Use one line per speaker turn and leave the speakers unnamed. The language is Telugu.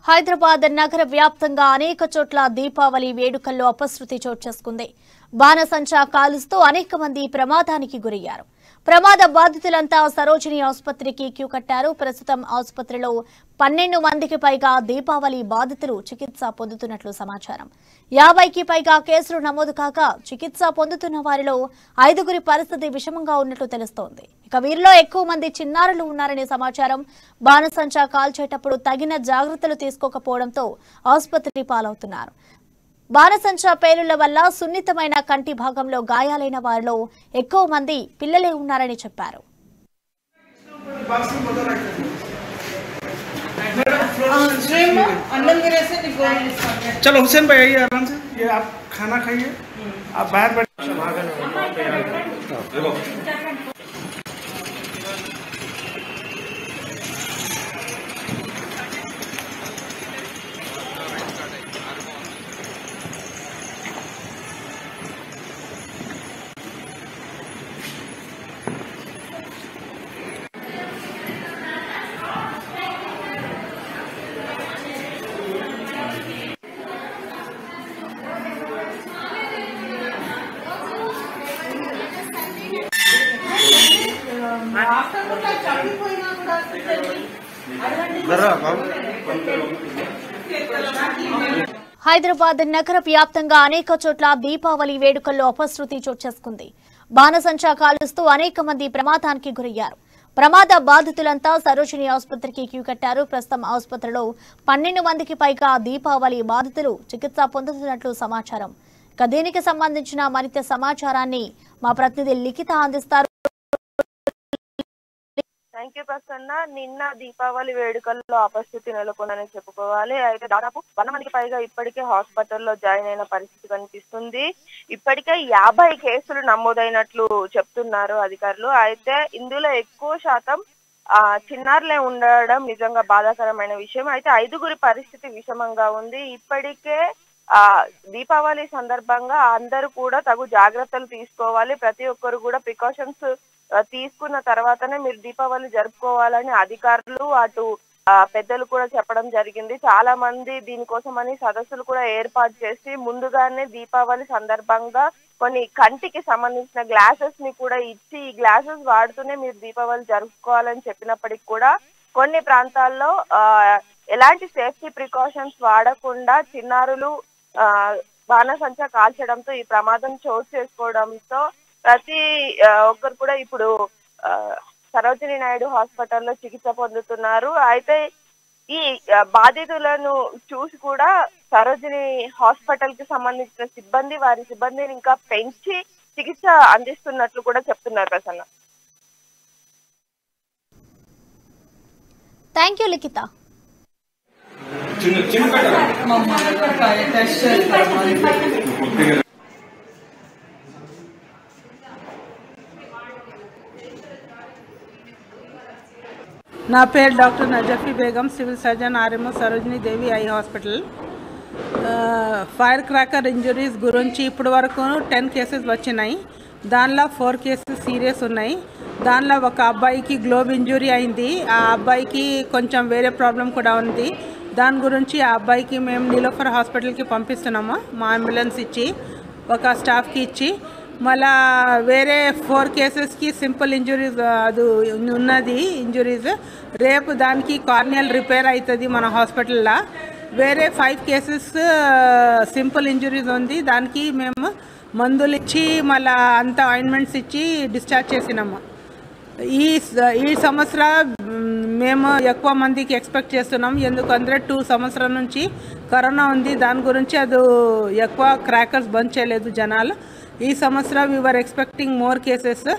హైదరాబాద్ నగర వ్యాప్తంగా అనేక చోట్ల దీపావళి వేడుకల్లో అపశృతి చోటు చేసుకుంది. బాణసంచా కాలుస్తూ అనేక మంది ప్రమాదానికి గురయ్యారు. ప్రమాద బాధితులంతా సరోజిని ఆసుపత్రికి క్యూ కట్టారు. ప్రస్తుతం ఆసుపత్రిలో 12 మందికి పైగా దీపావళి బాధితులు చికిత్స పొందుతున్నట్లు సమాచారం. 50కి పైగా కేసులు నమోదు కాగా చికిత్స పొందుతున్న వారిలో 5గురి పరిస్థితి విషమంగా ఉన్నట్లు తెలుస్తోంది. ఇక వీరిలో ఎక్కువ మంది చిన్నారులు ఉన్నారనే సమాచారం. బాణసంచా కాల్చేటప్పుడు తగిన జాగ్రత్తలు తీసుకోకపోవడంతో ఆసుపత్రి పాలవుతున్నారు. బాణసంచా పేలుళ్ల వల్ల సున్నితమైన కంటి భాగంలో గాయాలైన వారిలో ఎక్కువ మంది పిల్లలే ఉన్నారని చెప్పారు.
चलो हुसैन भाई आइए आराम से, ये आप खाना खाइए, आप बाहर बैठ।
హైదరాబాద్ నగర వ్యాప్తంగా అనేక చోట్ల దీపావళి వేడుకల్లో అపశృతి చోటు చేసుకుంది. బాణసంచా కాలుస్తూ అనేక మంది ప్రమాదానికి గురయ్యారు. ప్రమాద బాధితులంతా సరోజిని ఆసుపత్రికి క్యూ కట్టారు. ప్రస్తుతం ఆసుపత్రిలో 12 మందికి పైగా దీపావళి బాధితులు చికిత్స పొందుతున్నట్లు సమాచారం. ఇక దీనికి సంబంధించిన మరింత సమాచారాన్ని మా ప్రతినిధి లిఖిత అందిస్తారు.
Thank you Prasanna. నిన్న దీపావళి వేడుకల్లో అపశృతి నెలకొందని చెప్పుకోవాలి. అయితే దాదాపు 100 మందికి పైగా ఇప్పటికే హాస్పిటల్లో జాయిన్ అయిన పరిస్థితి కనిపిస్తుంది. ఇప్పటికే 50 కేసులు నమోదైనట్లు చెప్తున్నారు అధికారులు. అయితే ఇందులో ఎక్కువ శాతం చిన్నారులే ఉండడం నిజంగా బాధాకరమైన విషయం. అయితే 5గురి పరిస్థితి విషమంగా ఉంది. ఇప్పటికే దీపావళి సందర్భంగా అందరూ కూడా తగు జాగ్రత్తలు తీసుకోవాలి. ప్రతి ఒక్కరు కూడా ప్రికాషన్స్ తీసుకున్న తర్వాతనే మీరు దీపావళి జరుపుకోవాలని అధికారులు అటు పెద్దలు కూడా చెప్పడం జరిగింది. చాలా మంది దీనికోసమని సదస్సులు కూడా ఏర్పాటు చేసి ముందుగానే దీపావళి సందర్భంగా కొన్ని కంటికి సంబంధించిన గ్లాసెస్ ని కూడా ఇచ్చి ఈ గ్లాసెస్ వాడుతూనే మీరు దీపావళి జరుపుకోవాలని చెప్పినప్పటికీ కూడా కొన్ని ప్రాంతాల్లో ఎలాంటి సేఫ్టీ ప్రికాషన్స్ వాడకుండా చిన్నారులు బాణసంచా కాల్చడంతో ఈ ప్రమాదం చోటు చేసుకోవడంతో ప్రతి ఒక్కరు కూడా ఇప్పుడు సరోజిని నాయుడు హాస్పిటల్లో చికిత్స పొందుతున్నారు. అయితే ఈ బాధితులను చూసి కూడా సరోజిని హాస్పిటల్ కి సంబంధించిన సిబ్బంది వారి సిబ్బందిని ఇంకా పెంచి చికిత్స అందిస్తున్నట్లు కూడా చెప్తున్నారు ప్రసన్న.
Thank you Likhitha.
నా పేరు doctor Najafi Begum, civil surgeon, RMO, Sarojini Devi eye hospital. Fire cracker injuries గురించి ఇప్పటి వరకు 10 కేసెస్ వచ్చినాయి. దానిలో 4 కేసెస్ సీరియస్ ఉన్నాయి. దానిలో ఒక అబ్బాయికి గ్లోబ్ ఇంజురీ అయింది. ఆ అబ్బాయికి కొంచెం వేరే ప్రాబ్లం కూడా ఉంది. దాని గురించి ఆ అబ్బాయికి మేము నీలోఫర్ హాస్పిటల్కి పంపిస్తున్నాము. మా అంబులెన్స్ ఇచ్చి ఒక స్టాఫ్కి ఇచ్చి మళ్ళా వేరే 4 కేసెస్కి సింపుల్ ఇంజురీస్ అది ఉన్నది. ఇంజురీస్ రేపు దానికి కార్నియల్ రిపేర్ అవుతుంది మన హాస్పిటల్లో. వేరే 5 కేసెస్ సింపుల్ ఇంజురీస్ ఉంది. దానికి మేము మందులు ఇచ్చి మళ్ళా అంత ఆయింట్మెంట్స్ ఇచ్చి డిశ్చార్జ్ చేసినాము. ఈ సంవత్సరం మేము ఎక్కువ మందికి ఎక్స్పెక్ట్ చేస్తున్నాం. ఎందుకంటే 2 సంవత్సరం నుంచి కరోనా ఉంది. దాని గురించి అది ఎక్కువ క్రాకర్స్ బంద్ చేయలేదు జనాలు. ఈ సంవత్సరం వీఆర్ ఎక్స్పెక్టింగ్ మోర్ కేసెస్.